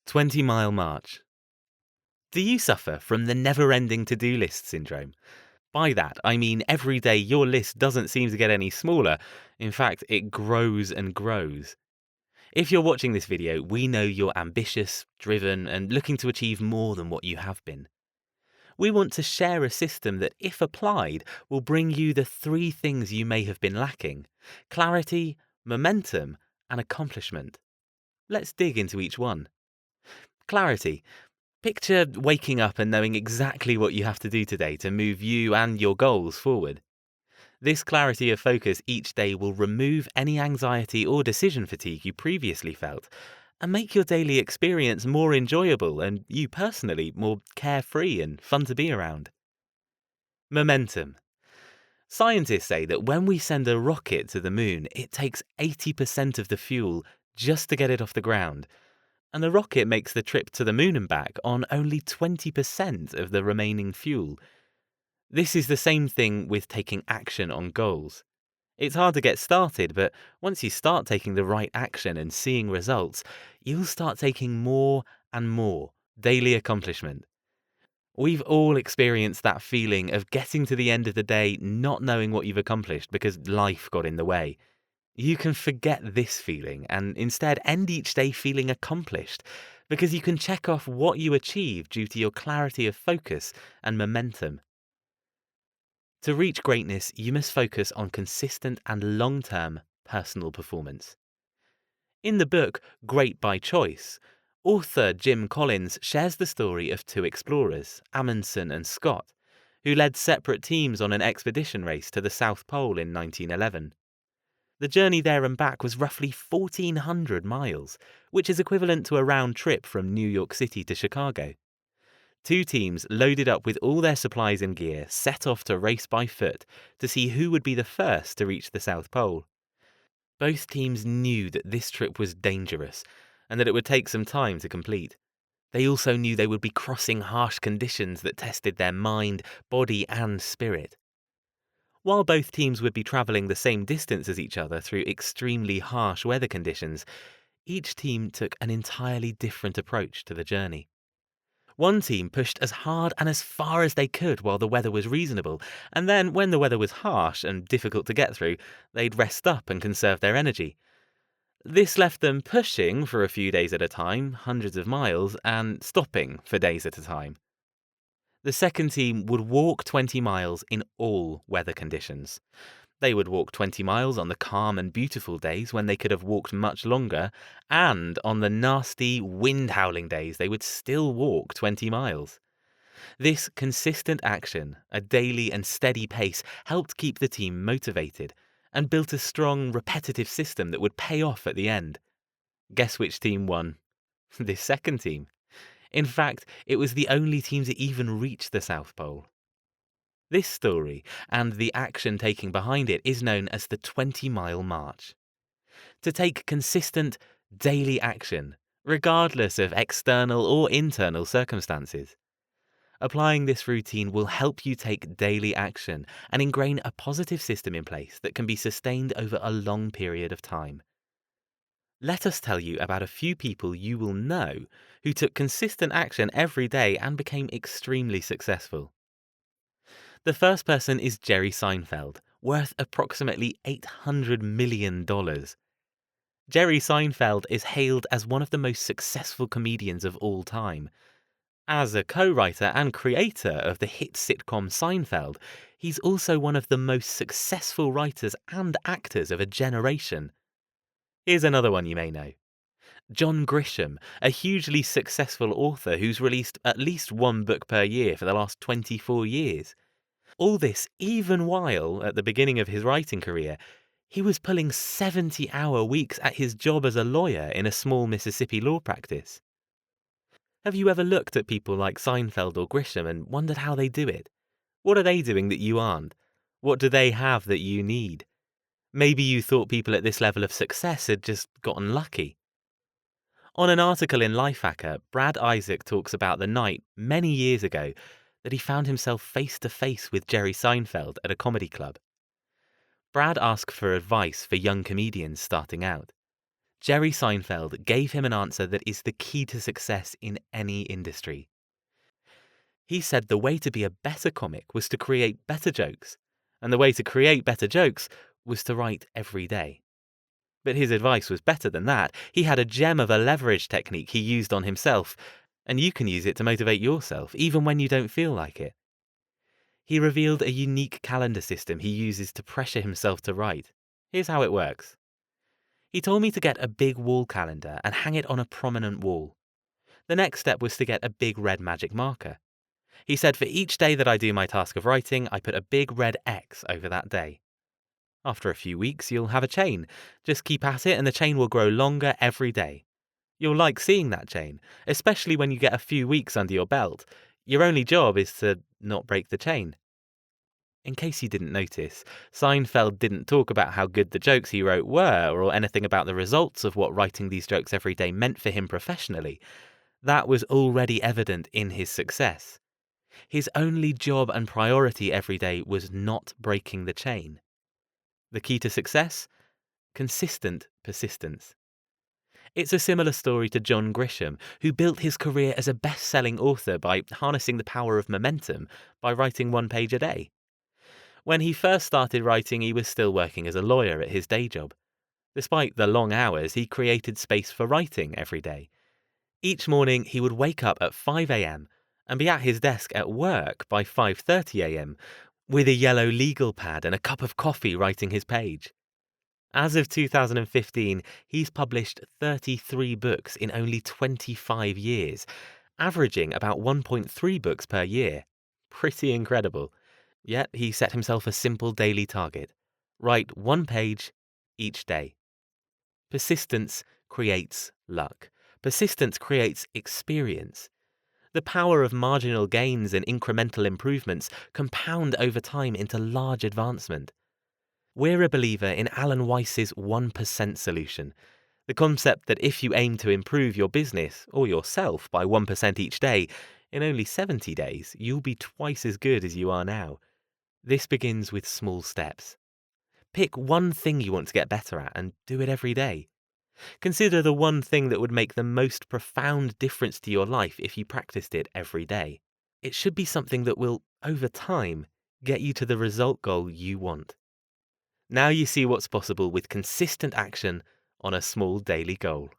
20-mile march. Do you suffer from the never-ending to-do list syndrome? By that, I mean every day your list doesn't seem to get any smaller. In fact, it grows and grows. If you're watching this video, we know you're ambitious, driven, and looking to achieve more than what you have been. We want to share a system that, if applied, will bring you the 3 things you may have been lacking: clarity, momentum, and accomplishment. Let's dig into each one. Clarity. Picture waking up and knowing exactly what you have to do today to move you and your goals forward. This clarity of focus each day will remove any anxiety or decision fatigue you previously felt and make your daily experience more enjoyable and you personally more carefree and fun to be around. Momentum. Scientists say that when we send a rocket to the moon, it takes 80% of the fuel just to get it off the ground, and the rocket makes the trip to the moon and back on only 20% of the remaining fuel. This is the same thing with taking action on goals. It's hard to get started, but once you start taking the right action and seeing results, you'll start taking more and more daily accomplishment. We've all experienced that feeling of getting to the end of the day not knowing what you've accomplished because life got in the way. You can forget this feeling and instead end each day feeling accomplished because you can check off what you achieved due to your clarity of focus and momentum. To reach greatness, you must focus on consistent and long-term personal performance. In the book Great by Choice, author Jim Collins shares the story of 2 explorers, Amundsen and Scott, who led separate teams on an expedition race to the South Pole in 1911. The journey there and back was roughly 1,400 miles, which is equivalent to a round trip from New York City to Chicago. 2 teams, loaded up with all their supplies and gear, set off to race by foot to see who would be the first to reach the South Pole. Both teams knew that this trip was dangerous and that it would take some time to complete. They also knew they would be crossing harsh conditions that tested their mind, body, and spirit. While both teams would be travelling the same distance as each other through extremely harsh weather conditions, each team took an entirely different approach to the journey. One team pushed as hard and as far as they could while the weather was reasonable, and then when the weather was harsh and difficult to get through, they'd rest up and conserve their energy. This left them pushing for a few days at a time, hundreds of miles, and stopping for days at a time. The second team would walk 20 miles in all weather conditions. They would walk 20 miles on the calm and beautiful days when they could have walked much longer, and on the nasty, wind-howling days they would still walk 20 miles. This consistent action, a daily and steady pace, helped keep the team motivated and built a strong, repetitive system that would pay off at the end. Guess which team won? This second team. In fact, it was the only team to even reach the South Pole. This story, and the action taking behind it, is known as the 20-mile march. To take consistent, daily action, regardless of external or internal circumstances. Applying this routine will help you take daily action and ingrain a positive system in place that can be sustained over a long period of time. Let us tell you about a few people you will know who took consistent action every day and became extremely successful. The first person is Jerry Seinfeld, worth approximately $800 million. Jerry Seinfeld is hailed as one of the most successful comedians of all time. As a co-writer and creator of the hit sitcom Seinfeld, he's also one of the most successful writers and actors of a generation. Here's another one you may know. John Grisham, a hugely successful author who's released at least 1 book per year for the last 24 years. All this even while, at the beginning of his writing career, he was pulling 70-hour weeks at his job as a lawyer in a small Mississippi law practice. Have you ever looked at people like Seinfeld or Grisham and wondered how they do it? What are they doing that you aren't? What do they have that you need? Maybe you thought people at this level of success had just gotten lucky. On an article in Lifehacker, Brad Isaac talks about the night, many years ago, that he found himself face to face with Jerry Seinfeld at a comedy club. Brad asked for advice for young comedians starting out. Jerry Seinfeld gave him an answer that is the key to success in any industry. He said the way to be a better comic was to create better jokes, and the way to create better jokes was to write every day. But his advice was better than that. He had a gem of a leverage technique he used on himself, and you can use it to motivate yourself, even when you don't feel like it. He revealed a unique calendar system he uses to pressure himself to write. Here's how it works. He told me to get a big wall calendar and hang it on a prominent wall. The next step was to get a big red magic marker. He said for each day that I do my task of writing, I put a big red X over that day. After a few weeks, you'll have a chain. Just keep at it and the chain will grow longer every day. You'll like seeing that chain, especially when you get a few weeks under your belt. Your only job is to not break the chain. In case you didn't notice, Seinfeld didn't talk about how good the jokes he wrote were or anything about the results of what writing these jokes every day meant for him professionally. That was already evident in his success. His only job and priority every day was not breaking the chain. The key to success? Consistent persistence. It's a similar story to John Grisham, who built his career as a best-selling author by harnessing the power of momentum by writing one page a day. When he first started writing, he was still working as a lawyer at his day job. Despite the long hours, he created space for writing every day. Each morning, he would wake up at 5 a.m. and be at his desk at work by 5:30 a.m. with a yellow legal pad and a cup of coffee writing his page. As of 2015, he's published 33 books in only 25 years, averaging about 1.3 books per year. Pretty incredible. Yet he set himself a simple daily target. Write one page each day. Persistence creates luck. Persistence creates experience. The power of marginal gains and incremental improvements compound over time into large advancement. We're a believer in Alan Weiss's 1% solution, the concept that if you aim to improve your business or yourself by 1% each day, in only 70 days, you'll be twice as good as you are now. This begins with small steps. Pick one thing you want to get better at and do it every day. Consider the one thing that would make the most profound difference to your life if you practiced it every day. It should be something that will, over time, get you to the result goal you want. Now you see what's possible with consistent action on a small daily goal.